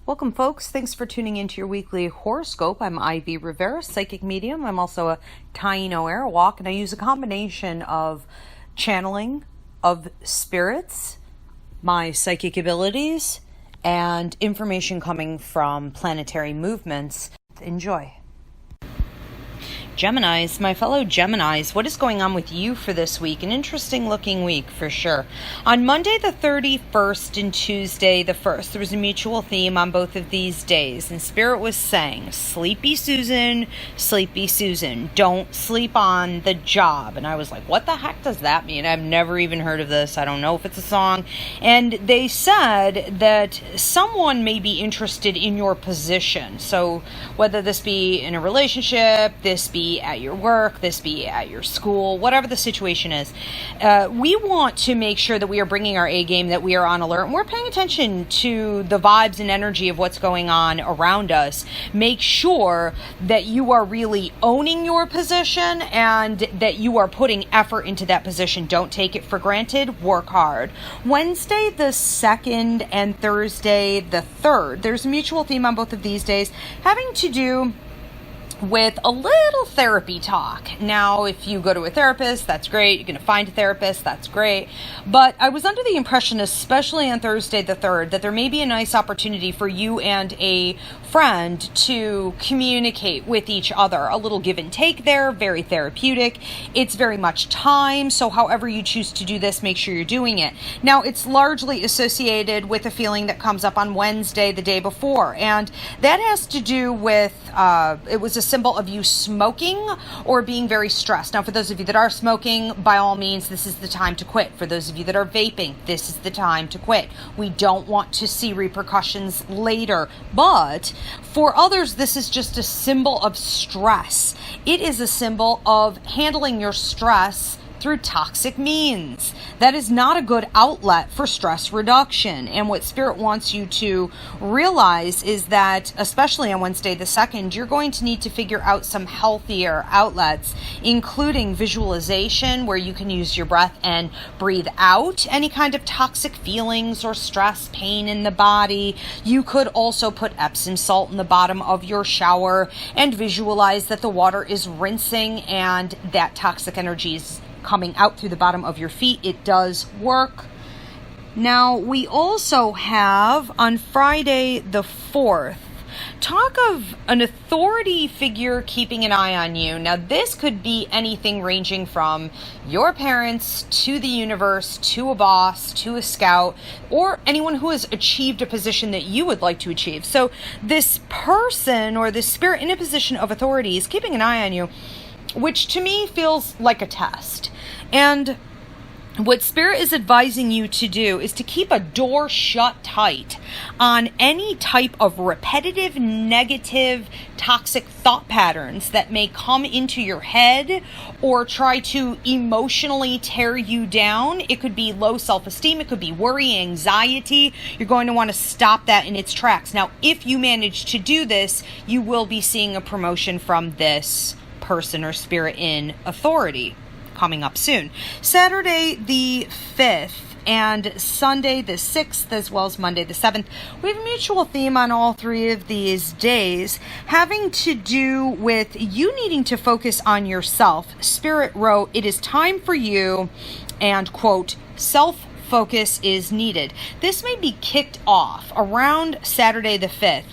Welcome, folks. Thanks for tuning into your weekly horoscope. I'm Ivy Rivera, psychic medium. I'm also a Taino Airwalk, and I use a combination of channeling of spirits, my psychic abilities, and information coming from planetary movements. Enjoy. Geminis, my fellow Geminis, what is going on with you for this week? An interesting looking week for sure. On Monday the 31st and Tuesday the 1st, there was a mutual theme on both of these days, and Spirit was saying, sleepy Susan, don't sleep on the job. And I was like, what the heck does that mean? I've never even heard of this. I don't know if it's a song. And they said that someone may be interested in your position. So whether this be in a relationship, this be at your work, this be at your school, whatever the situation is, we want to make sure that we are bringing our A game, that we are on alert, and we're paying attention to the vibes and energy of what's going on around us. Make sure that you are really owning your position and that you are putting effort into that position. Don't take it for granted. Work hard. Wednesday the 2nd and Thursday the 3rd, there's a mutual theme on both of these days having to do with a little therapy talk. Now, if you go to a therapist, that's great. You're going to find a therapist, that's great. But I was under the impression, especially on Thursday the 3rd, that there may be a nice opportunity for you and a friend to communicate with each other. A little give and take there, very therapeutic. It's very much time, so however you choose to do this, make sure you're doing it. Now, it's largely associated with a feeling that comes up on Wednesday, the day before, and that has to do with, it was a symbol of you smoking or being very stressed. Now, for those of you that are smoking, by all means, this is the time to quit. For those of you that are vaping, this is the time to quit. We don't want to see repercussions later, but for others, this is just a symbol of stress. It is a symbol of handling your stress through toxic means. That is not a good outlet for stress reduction. And what Spirit wants you to realize is that, especially on Wednesday the 2nd, you're going to need to figure out some healthier outlets, including visualization, where you can use your breath and breathe out any kind of toxic feelings or stress, pain in the body. You could also put Epsom salt in the bottom of your shower and visualize that the water is rinsing and that toxic energy is coming out through the bottom of your feet. It does work. Now, we also have on Friday the 4th, talk of an authority figure keeping an eye on you. Now, this could be anything ranging from your parents to the universe, to a boss, to a scout, or anyone who has achieved a position that you would like to achieve. So this person or this spirit in a position of authority is keeping an eye on you, which to me feels like a test. And what Spirit is advising you to do is to keep a door shut tight on any type of repetitive, negative, toxic thought patterns that may come into your head or try to emotionally tear you down. It could be low self-esteem. It could be worry, anxiety. You're going to want to stop that in its tracks. Now, if you manage to do this, you will be seeing a promotion from this person or spirit in authority coming up soon. Saturday the 5th and Sunday the 6th, as well as Monday the 7th, we have a mutual theme on all three of these days having to do with you needing to focus on yourself. Spirit wrote, it is time for you, and quote, self-focus is needed. This may be kicked off around Saturday the 5th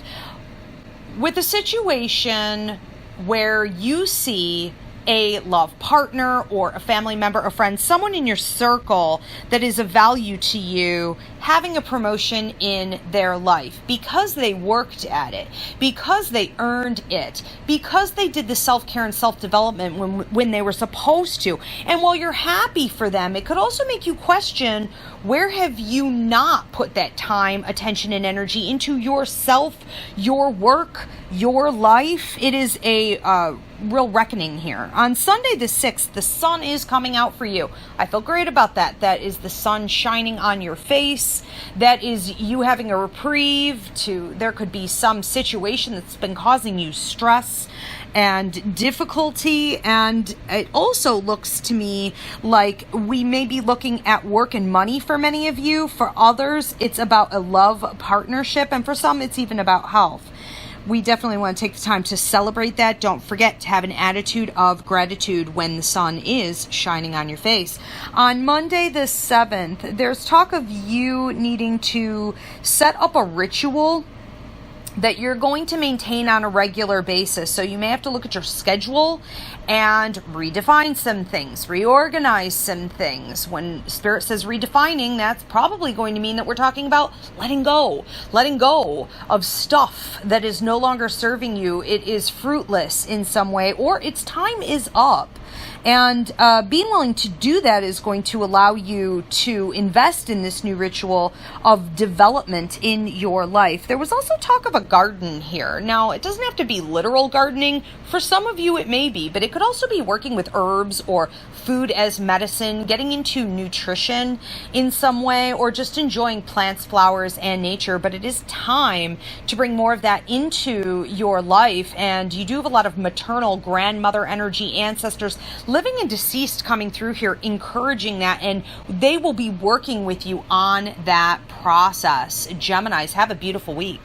with a situation where you see a love partner or a family member, a friend, someone in your circle that is of value to you having a promotion in their life because they worked at it, because they earned it, because they did the self-care and self-development when they were supposed to. And while you're happy for them, it could also make you question, where have you not put that time, attention, and energy into yourself, your work, your life? It is a real reckoning here. On Sunday the 6th, the sun is coming out for you. I feel great about that. That is the sun shining on your face. That is you having a reprieve to, there could be some situation that's been causing you stress and difficulty. And it also looks to me like we may be looking at work and money for many of you. For others, it's about a love partnership. And for some, it's even about health. We definitely want to take the time to celebrate that. Don't forget to have an attitude of gratitude when the sun is shining on your face. On Monday the 7th, there's talk of you needing to set up a ritual that you're going to maintain on a regular basis. So you may have to look at your schedule and redefine some things, reorganize some things. When Spirit says redefining, that's probably going to mean that we're talking about letting go of stuff that is no longer serving you. It is fruitless in some way, or its time is up. And being willing to do that is going to allow you to invest in this new ritual of development in your life. There was also talk of a garden here. Now, it doesn't have to be literal gardening. For some of you, it may be, but it could also be working with herbs or food as medicine, getting into nutrition in some way, or just enjoying plants, flowers, and nature. But it is time to bring more of that into your life. And you do have a lot of maternal, grandmother energy, ancestors, living and deceased coming through here, encouraging that, and they will be working with you on that process. Geminis, have a beautiful week.